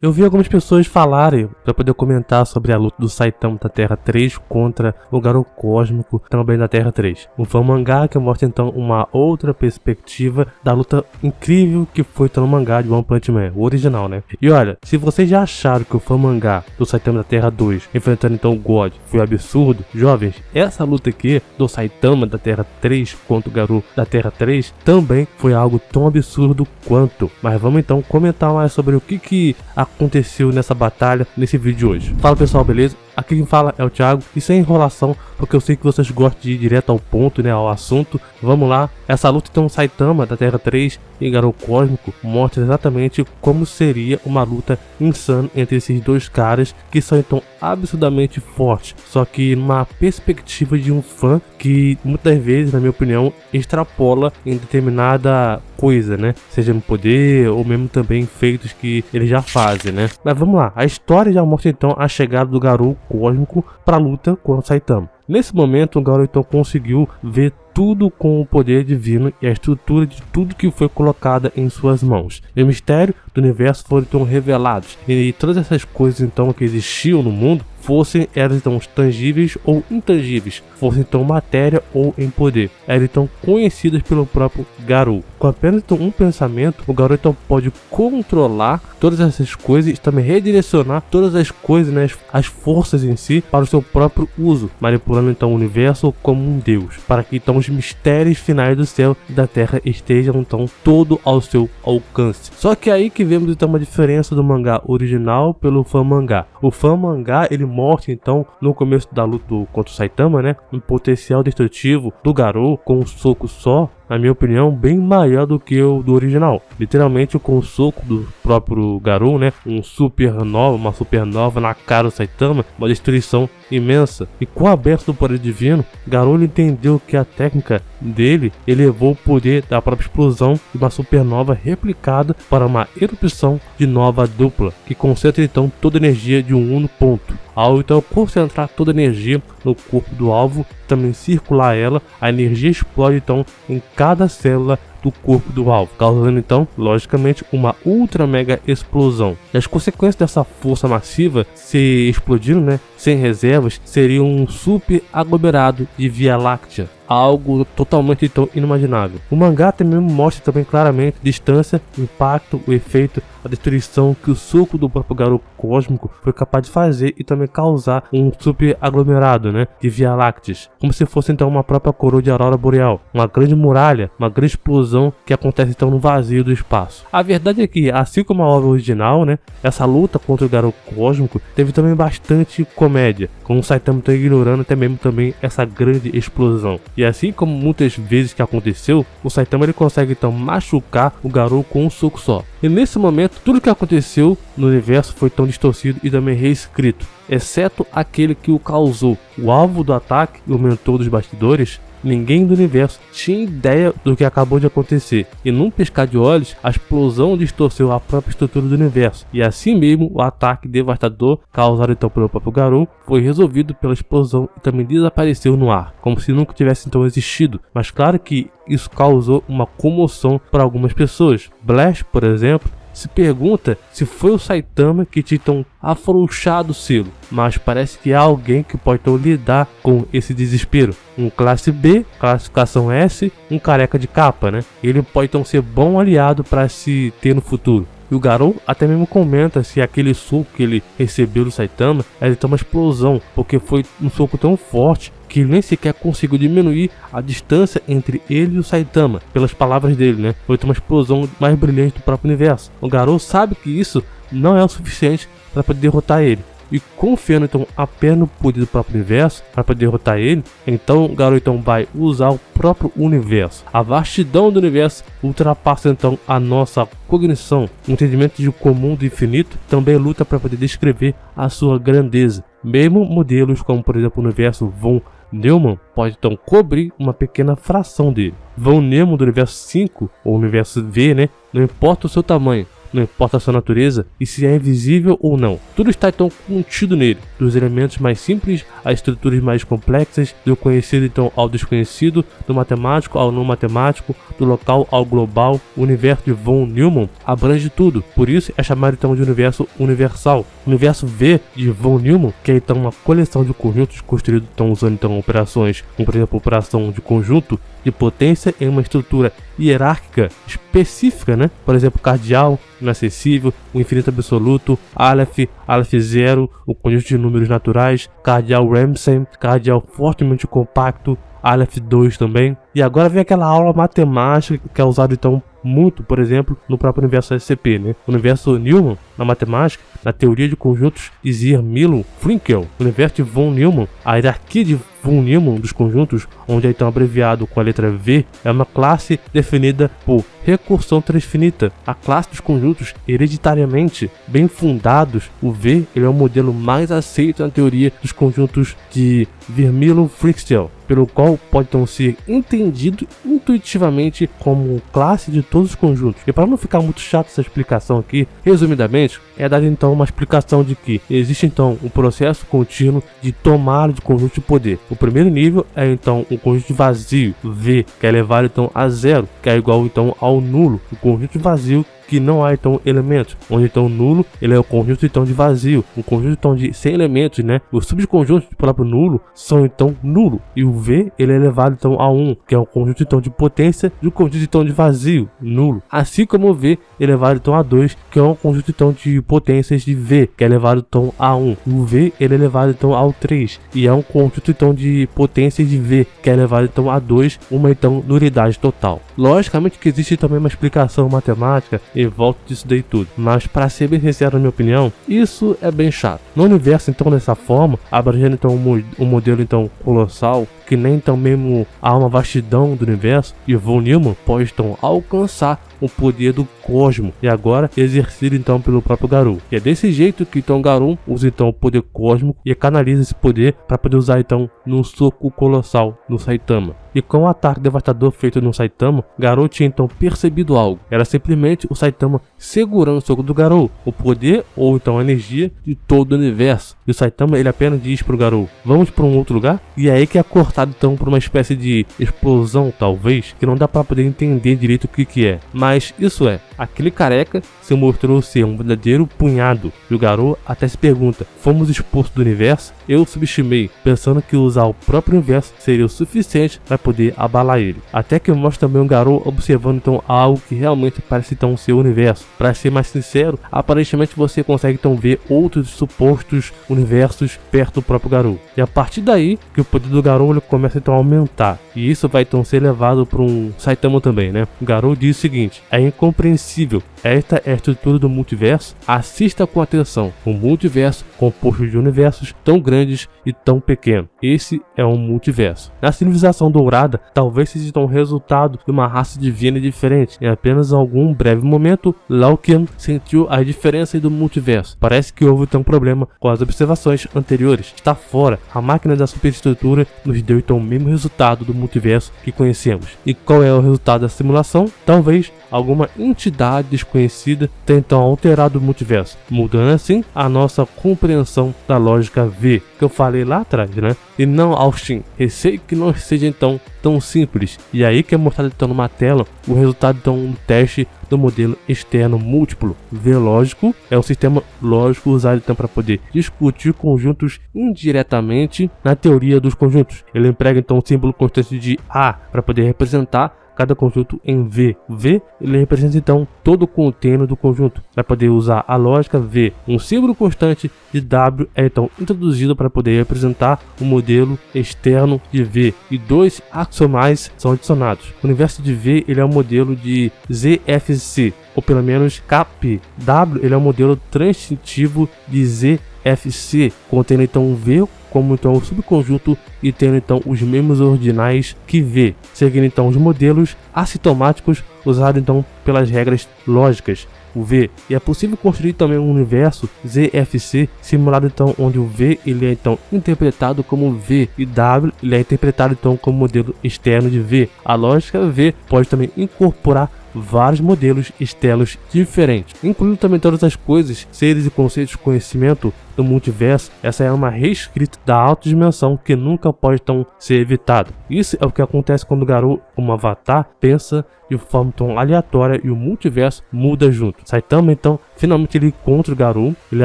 Eu vi algumas pessoas falarem para poder comentar sobre a luta do Saitama da Terra 3 contra o Garou Cósmico também da Terra 3. Um fã mangá que mostra então uma outra perspectiva da luta incrível que foi no mangá de One Punch Man, o original, né? E olha, se vocês já acharam que o fã mangá do Saitama da Terra 2 enfrentando então o God foi absurdo, jovens, essa luta aqui do Saitama da Terra 3 contra o Garou da Terra 3 também foi algo tão absurdo quanto. Mas vamos então comentar mais sobre o que aconteceu nessa batalha nesse vídeo de hoje. Fala pessoal, beleza? Aqui quem fala é o Thiago e sem enrolação, porque eu sei que vocês gostam de ir direto ao ponto, né, ao assunto. Vamos lá, essa luta então Saitama da Terra 3 e Garou Cósmico mostra exatamente como seria uma luta insana entre esses dois caras que são então absurdamente fortes, só que numa perspectiva de um fã que muitas vezes, na minha opinião, extrapola em determinada coisa, né, seja no poder ou mesmo também feitos que eles já fazem, né. Mas vamos lá, a história já mostra então a chegada do Garou Cósmico para a luta contra o Saitama. Nesse momento, o Garou então conseguiu ver tudo com o poder divino e a estrutura de tudo que foi colocada em suas mãos. E o mistério do universo foram então revelados, e todas essas coisas então que existiam no mundo, fossem elas então tangíveis ou intangíveis, fossem então matéria ou em poder, eram então conhecidas pelo próprio Garou. Com apenas então um pensamento, o Garou então pode controlar todas essas coisas e também redirecionar todas as coisas, né, as forças em si, para o seu próprio uso, manipulando então o universo como um deus, para que então os mistérios finais do céu e da terra estejam então todo ao seu alcance. Só que aí que vemos então uma diferença do mangá original pelo fã mangá. O fã mangá ele mostra então no começo da luta contra o Saitama, né, um potencial destrutivo do Garou com um soco só, na minha opinião, bem maior do que o do original. Literalmente com o soco do próprio Garou, né, uma supernova na cara do Saitama, uma destruição imensa. E com a benção do poder divino, Garou entendeu que a técnica dele elevou o poder da própria explosão de uma supernova replicada para uma erupção de nova dupla, que concentra então toda a energia de um único ponto. Ao então concentrar toda a energia no corpo do alvo, também circular ela, a energia explode então em cada célula do corpo do alvo, causando então, logicamente, uma ultra mega explosão. E as consequências dessa força massiva, se explodindo, né, sem reservas, seria um super aglomerado de Via Láctea, algo totalmente então inimaginável. O mangá também mostra também claramente a distância, o impacto, o efeito, a destruição que o soco do próprio Garou Cósmico foi capaz de fazer e também causar um super aglomerado, né, de Via Lácteas, como se fosse então uma própria coroa de aurora boreal, uma grande muralha, uma grande explosão que acontece então no vazio do espaço. A verdade é que, assim como a obra original, né, essa luta contra o Garou Cósmico teve também bastante comédia, com o Saitama então ignorando até mesmo também essa grande explosão. E assim como muitas vezes que aconteceu, o Saitama ele consegue então machucar o Garou com um soco só. E nesse momento, tudo que aconteceu no universo foi tão distorcido e também reescrito, exceto aquele que o causou. O alvo do ataque e o mentor dos bastidores, ninguém do universo tinha ideia do que acabou de acontecer, e num piscar de olhos, a explosão distorceu a própria estrutura do universo, e assim mesmo o ataque devastador causado então pelo próprio Garou foi resolvido pela explosão e também desapareceu no ar, como se nunca tivesse então existido. Mas claro que isso causou uma comoção para algumas pessoas. Blast, por exemplo, se pergunta se foi o Saitama que tinha então afrouxado o selo, mas parece que há alguém que pode então lidar com esse desespero. Um classe B, classificação S, um careca de capa, né? Ele pode então ser bom aliado para se ter no futuro. E o Garou até mesmo comenta se aquele soco que ele recebeu do Saitama era então uma explosão, porque foi um soco tão forte que ele nem sequer conseguiu diminuir a distância entre ele e o Saitama, pelas palavras dele, né? Foi uma explosão mais brilhante do próprio universo. O Garou sabe que isso não é o suficiente para poder derrotar ele. E confiando então apenas no poder do próprio universo para poder derrotar ele, então o Garou então vai usar o próprio universo. A vastidão do universo ultrapassa então a nossa cognição. O entendimento de comum do infinito também luta para poder descrever a sua grandeza. Mesmo modelos como por exemplo o universo Von Neumann pode então cobrir uma pequena fração dele. Von Neumann do universo 5 ou universo V, né, não importa o seu tamanho, não importa a sua natureza e se é invisível ou não. Tudo está então contido nele, dos elementos mais simples às estruturas mais complexas, do conhecido então ao desconhecido, do matemático ao não matemático, do local ao global. O universo de von Neumann abrange tudo, por isso é chamado então de universo universal. O universo V de von Neumann, que é então uma coleção de conjuntos construídos então usando então operações, como por exemplo a operação de conjunto de potência em uma estrutura hierárquica específica, né? Por exemplo, cardial, inacessível, o infinito absoluto, Aleph, Aleph zero, o conjunto de números naturais, cardial Ramsey, cardial fortemente compacto, Aleph 2 também. E agora vem aquela aula matemática que é usada então muito, por exemplo, no próprio universo SCP, né? O universo Neumann, na matemática, na teoria de conjuntos, dizia Milo Frinkel. O universo de von Neumann, a hierarquia de von Neumann dos conjuntos, onde é então abreviado com a letra V, é uma classe definida por recursão transfinita. A classe dos conjuntos hereditariamente bem fundados, o V ele é o modelo mais aceito na teoria dos conjuntos de Vermeulen-Frinkel, pelo qual pode então ser entendido intuitivamente como classe de todos os conjuntos. E para não ficar muito chato essa explicação aqui, resumidamente, é dar então uma explicação de que existe então um processo contínuo de tomada de conjunto de poder. O primeiro nível é então um conjunto vazio, V, que é elevado então a zero, que é igual então ao nulo. O conjunto vazio que não há então elementos, onde então nulo ele é o conjunto então de vazio, um conjunto então de sem elementos, né? Os subconjuntos do próprio nulo são então nulo, e o V ele é elevado então a 1, que é um conjunto então de potência de um conjunto então de vazio, nulo, assim como o V elevado então a 2, que é um conjunto então de potências de V, que é elevado então a 1. O V ele é elevado então ao 3, e é um conjunto então de potências de V, que é elevado então a 2, uma então nulidade total. Logicamente que existe também uma explicação matemática em volta disso daí tudo, mas para ser bem sincero na minha opinião, isso é bem chato. No universo então dessa forma, abrangendo então um modelo então colossal, que nem então mesmo há uma vastidão do universo, e von Neumann pode então alcançar o poder do cosmo, e agora exercido então pelo próprio Garou. E é desse jeito que então Garou usa então o poder cósmico e canaliza esse poder para poder usar então num soco colossal no Saitama. E com o ataque devastador feito no Saitama, Garou tinha então percebido algo. Era simplesmente o Saitama segurando o soco do Garou, o poder ou então a energia de todo o universo. E o Saitama ele apenas diz pro Garou: vamos para um outro lugar? E é aí que é cortado então por uma espécie de explosão, talvez, que não dá para poder entender direito o que é. Mas isso é, aquele careca se mostrou ser um verdadeiro punhado. E o Garou até se pergunta: fomos expulsos do universo? Eu subestimei, pensando que usar o próprio universo seria o suficiente para poder abalar ele. Até que mostra também o Garou observando então algo que realmente parece então ser o universo. Para ser mais sincero, aparentemente você consegue então ver outros supostos universos perto do próprio Garou. E a partir daí que o poder do Garou ele começa então a aumentar. E isso vai então ser levado para um Saitama também, né? O Garou diz o seguinte: é incompreensível. Esta é a estrutura do multiverso. Assista com atenção. Um multiverso composto de universos tão grandes e tão pequenos. Esse é um multiverso. Na civilização dourada, talvez seja um resultado de uma raça divina diferente. Em apenas algum breve momento, Laukian sentiu as diferenças do multiverso. Parece que houve então um problema com as observações anteriores. Está fora. A máquina da superestrutura nos deu então o mesmo resultado do multiverso que conhecemos. E qual é o resultado da simulação? Talvez alguma entidade desconhecida tenha então alterado o multiverso, mudando assim a nossa compreensão da lógica V, que eu falei lá atrás, né? E não Austin. Receio que não seja então tão simples. E aí que é mostrado então numa tela o resultado então do teste do modelo externo múltiplo. V lógico é um sistema lógico usado então para poder discutir conjuntos indiretamente na teoria dos conjuntos. Ele emprega então o símbolo constante de A para poder representar cada conjunto em V. V ele representa então todo o contínuo do conjunto. Para poder usar a lógica V, um símbolo constante de W é então introduzido para poder representar o modelo externo de V, e dois axiomais são adicionados. O universo de V ele é um modelo de ZFC, ou pelo menos CAP. W ele é um modelo transitivo de ZFC, contendo então V como então o subconjunto e tendo então os mesmos ordinais que V, seguindo então os modelos assintomáticos usados então pelas regras lógicas. O V, e é possível construir também um universo ZFC simulado então onde o V ele é então interpretado como V e W ele é interpretado então como modelo externo de V. A lógica V pode também incorporar vários modelos estelos diferentes, incluindo também todas as coisas, seres e conceitos de conhecimento do multiverso. Essa é uma reescrita da alta dimensão que nunca pode então ser evitada. Isso é o que acontece quando o Garou, como avatar, pensa de forma tão aleatória e o multiverso muda junto. Saitama então finalmente ele encontra o Garou. Ele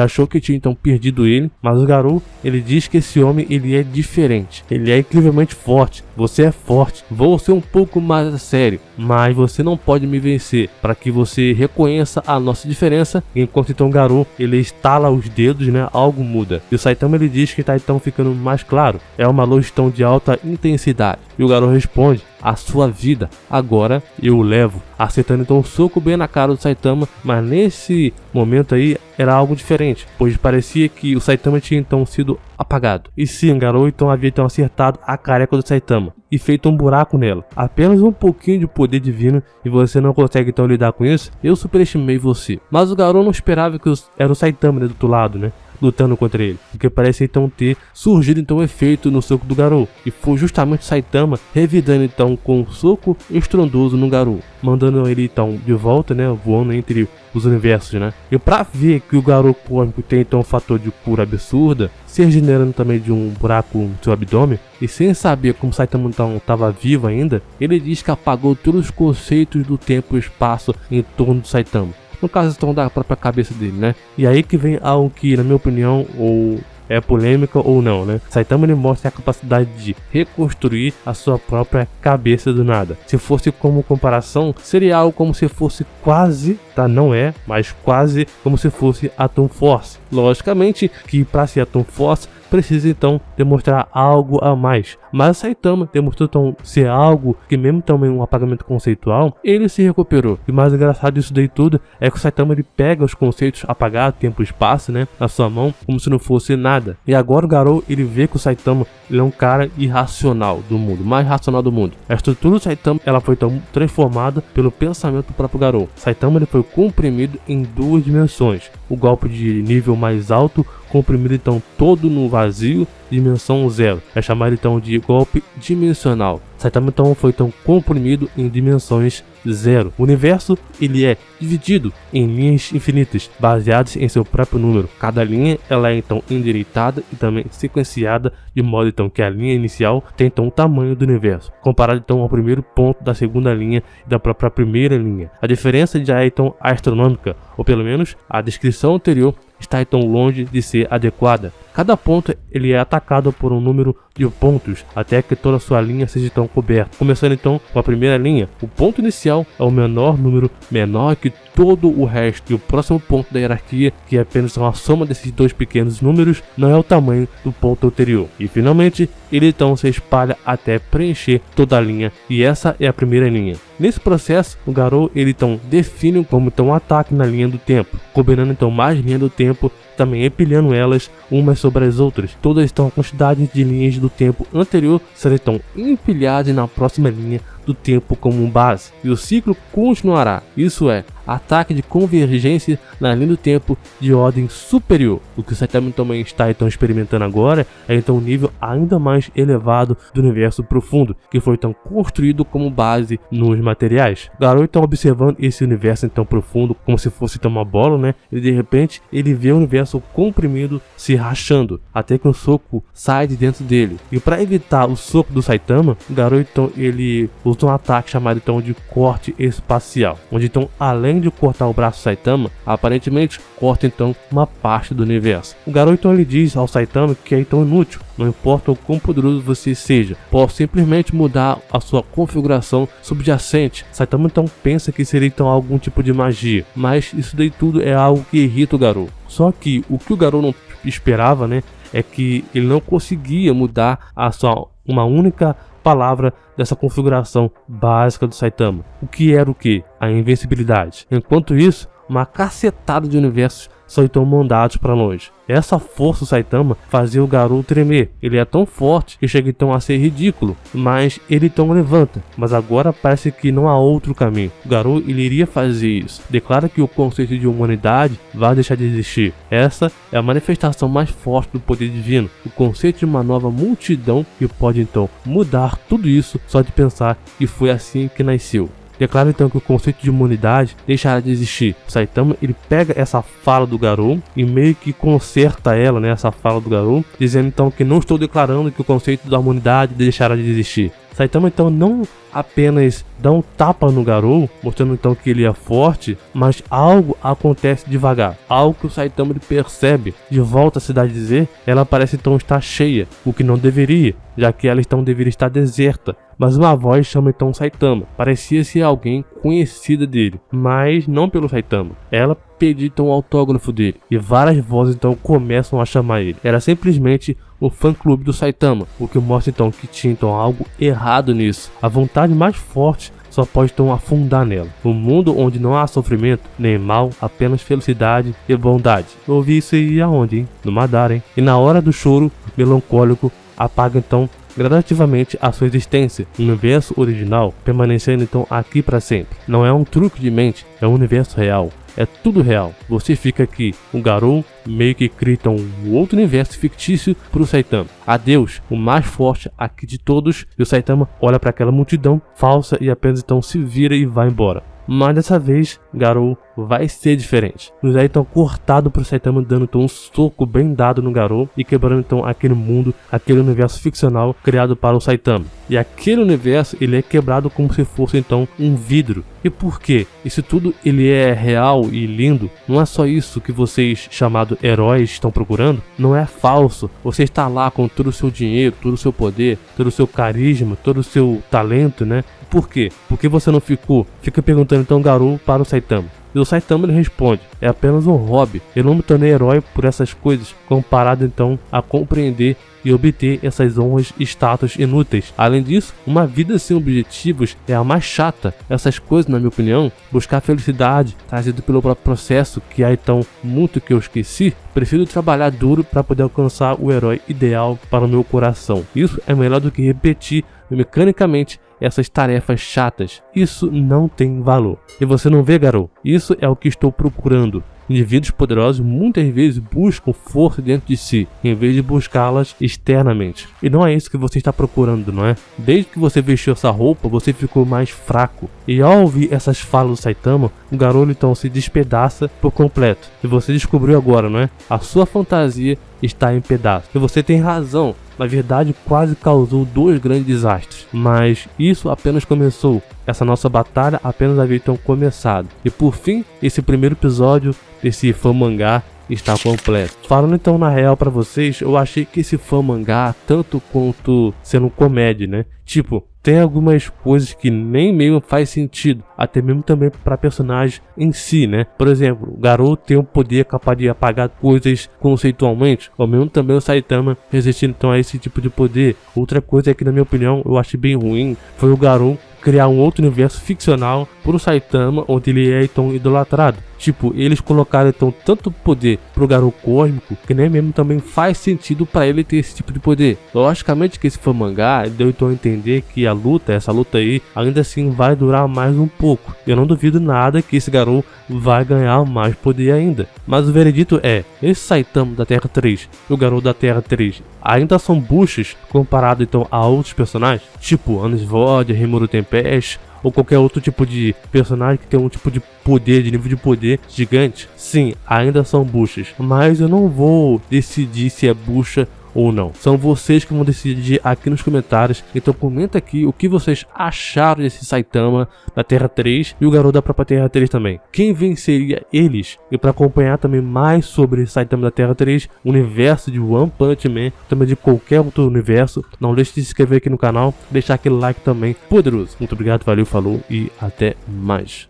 achou que tinha então perdido ele, mas o Garou ele diz que esse homem ele é diferente, ele é incrivelmente forte. Você é forte, vou ser um pouco mais sério, mas você não pode me vencer. Para que você reconheça a nossa diferença. Enquanto então o Garou ele estala os dedos, né, algo muda. E o Saitama ele diz que está então ficando mais claro. É uma luz tão de alta intensidade. E o Garou responde: a sua vida, agora eu o levo. Acertando então um soco bem na cara do Saitama, mas nesse momento aí era algo diferente, pois parecia que o Saitama tinha então sido apagado. E sim, o Garou então havia então acertado a careca do Saitama e feito um buraco nela. Apenas um pouquinho de poder divino e você não consegue então lidar com isso? Eu superestimei você. Mas o Garou não esperava que era o Saitama, né, do outro lado, né, lutando contra ele, porque parece então ter surgido então um efeito no soco do Garou, e foi justamente o Saitama revidando então com um soco estrondoso no Garou, mandando ele então de volta, né, voando entre os universos, né. E pra ver que o Garou cósmico tem então um fator de cura absurda, se regenerando também de um buraco no seu abdômen, e sem saber como Saitama então estava vivo ainda, ele diz que apagou todos os conceitos do tempo e espaço em torno do Saitama. No caso então da própria cabeça dele, né? E aí que vem algo que, na minha opinião, ou é polêmica ou não, né? Saitama ele mostra a capacidade de reconstruir a sua própria cabeça do nada. Se fosse como comparação, seria algo como se fosse quase, tá? Não é, mas quase como se fosse Atom Force. Logicamente que para ser Atom Force precisa então demonstrar algo a mais, mas Saitama demonstrou então ser algo que, mesmo também um apagamento conceitual, ele se recuperou. E o mais engraçado disso daí tudo é que o Saitama ele pega os conceitos apagados, tempo e espaço, né, na sua mão, como se não fosse nada. E agora o Garou ele vê que o Saitama ele é um cara irracional do mundo, mais racional do mundo. A estrutura do Saitama ela foi então transformada pelo pensamento do próprio Garou. Saitama ele foi comprimido em duas dimensões. O golpe de nível mais alto comprimido então todo no vazio, dimensão 0. É chamado então de golpe dimensional. Saitama então foi tão comprimido em dimensões 0. O universo ele é dividido em linhas infinitas, baseadas em seu próprio número. Cada linha ela é então endireitada e também sequenciada, de modo então que a linha inicial tem então o tamanho do universo, comparado então ao primeiro ponto da segunda linha e da própria primeira linha. A diferença já é então astronômica, ou pelo menos a descrição anterior está então longe de ser adequada. Cada ponto ele é atacado por um número de pontos até que toda a sua linha seja então coberta. Começando então com a primeira linha, o ponto inicial é o menor número, menor que todo o resto, e o próximo ponto da hierarquia, que é apenas uma soma desses dois pequenos números, não é o tamanho do ponto anterior. E finalmente ele então se espalha até preencher toda a linha, e essa é a primeira linha. Nesse processo, o Garou ele então define como então um ataque na linha do tempo, combinando então mais linhas do tempo, também empilhando elas umas sobre as outras. Todas estão a quantidade de linhas do tempo anterior serão então empilhadas na próxima linha do tempo como base, e o ciclo continuará. Isso é, ataque de convergência na linha do tempo de ordem superior. O que o Saitama também está então experimentando agora é então um nível ainda mais elevado do universo profundo, que foi então construído como base nos materiais. Garou então observando esse universo então profundo como se fosse então uma bola, né? E de repente ele vê o universo comprimido se rachando, até que um soco sai de dentro dele. E para evitar o soco do Saitama, Garou então ele usa um ataque chamado então de corte espacial, onde então além de cortar o braço do Saitama, aparentemente corta então uma parte do universo. O Garou então ele diz ao Saitama que é então inútil, não importa o quão poderoso você seja, posso simplesmente mudar a sua configuração subjacente. Saitama então pensa que seria então algum tipo de magia, mas isso daí tudo é algo que irrita o Garou. Só que o Garou não esperava, né, é que ele não conseguia mudar a sua uma única palavra dessa configuração básica do Saitama. O que era o que? A invencibilidade. Enquanto isso, uma cacetada de universos são então mandados para longe. Essa força do Saitama fazia o Garou tremer. Ele é tão forte que chega então a ser ridículo, mas ele então levanta. Mas agora parece que não há outro caminho. O Garou ele iria fazer isso. Declara que o conceito de humanidade vai deixar de existir. Essa é a manifestação mais forte do poder divino. O conceito de uma nova multidão que pode então mudar tudo isso só de pensar que foi assim que nasceu. declara então que o conceito de humanidade deixará de existir. O Saitama, ele pega essa fala do Garou e meio que conserta ela, né, essa fala do Garou, dizendo então que não estou declarando que o conceito da humanidade deixará de existir. Saitama então não apenas dá um tapa no Garou, mostrando então que ele é forte, mas algo acontece devagar, algo que o Saitama ele percebe. De volta à cidade de Z, ela parece então estar cheia, o que não deveria, já que ela então deveria estar deserta. Mas uma voz chama então o Saitama, parecia ser alguém conhecida dele, mas não pelo Saitama. Ela pediu então o autógrafo dele, e várias vozes então começam a chamar ele. Era simplesmente o fã-clube do Saitama, o que mostra então que tinha então algo errado nisso. A vontade mais forte só pode então afundar nela. Um mundo onde não há sofrimento, nem mal, apenas felicidade e bondade. Eu ouvi isso aí aonde, hein? No Madara, hein? E na hora do choro melancólico, apaga então gradativamente a sua existência. O universo original permanecendo então aqui para sempre. Não é um truque de mente, é um universo real. É tudo real. Você fica aqui. O Garou meio que cria então um outro universo fictício para o Saitama. Adeus, o mais forte aqui de todos. E o Saitama olha para aquela multidão falsa e apenas então se vira e vai embora. Mas dessa vez, Garou vai ser diferente. Nos é então cortado pro Saitama dando então um soco bem dado no Garou e quebrando então aquele mundo, aquele universo ficcional criado para o Saitama. E aquele universo ele é quebrado como se fosse então um vidro. E por quê? Isso tudo ele é real e lindo. Não é só isso que vocês chamados heróis estão procurando. Não é falso. Você está lá com todo o seu dinheiro, todo o seu poder, todo o seu carisma, todo o seu talento, né? Por quê? Por que você não ficou? Fica perguntando então Garou para o Saitama. E o Saitama ele responde, é apenas um hobby, eu não me tornei herói por essas coisas, comparado então a compreender e obter essas honras e status inúteis. Além disso, uma vida sem objetivos é a mais chata. Essas coisas, na minha opinião, buscar felicidade, trazido pelo próprio processo, que há então muito que eu esqueci, prefiro trabalhar duro para poder alcançar o herói ideal para o meu coração. Isso é melhor do que repetir mecanicamente essas tarefas chatas. Isso não tem valor. E você não vê, Garou? Isso é o que estou procurando. Indivíduos poderosos muitas vezes buscam força dentro de si, em vez de buscá-las externamente. E não é isso que você está procurando, não é? Desde que você vestiu essa roupa, você ficou mais fraco. E ao ouvir essas falas do Saitama, o Garou então se despedaça por completo. E você descobriu agora, não é? A sua fantasia está em pedaços. E você tem razão. Na verdade, quase causou 2 grandes desastres. Mas isso apenas começou. Essa nossa batalha apenas havia então começado. E por fim, esse primeiro episódio desse fã mangá está completo. Falando então na real pra vocês, eu achei que esse fã mangá, tanto quanto sendo comédia, né? Tipo, tem algumas coisas que nem mesmo faz sentido, até mesmo também para personagem em si, né? Por exemplo, o Garou tem o poder capaz de apagar coisas conceitualmente, ou mesmo também o Saitama resistindo então a esse tipo de poder. Outra coisa é que, na minha opinião, eu achei bem ruim, foi o Garou criar um outro universo ficcional pro Saitama, onde ele é então idolatrado. Tipo, eles colocaram então tanto poder pro Garou cósmico, que nem mesmo também faz sentido para ele ter esse tipo de poder. Logicamente que esse fã mangá deu então a entender que essa luta aí, ainda assim vai durar mais um pouco. Eu não duvido nada que esse Garou vai ganhar mais poder ainda. Mas o veredito é, esse Saitama da Terra 3 e o Garou da Terra 3 ainda são buchas comparado então a outros personagens, tipo Anis VOD, Rimuru Tempest, ou qualquer outro tipo de personagem que tem um tipo de poder, de nível de poder gigante. Sim, ainda são buchas, mas eu não vou decidir se é bucha ou não. São vocês que vão decidir aqui nos comentários. Então comenta aqui o que vocês acharam desse Saitama da Terra 3 e o Garou da própria Terra 3 também. Quem venceria eles? E para acompanhar também mais sobre Saitama da Terra 3, universo de One Punch Man, também de qualquer outro universo, não deixe de se inscrever aqui no canal, deixar aquele like também poderoso. Muito obrigado, valeu, falou e até mais.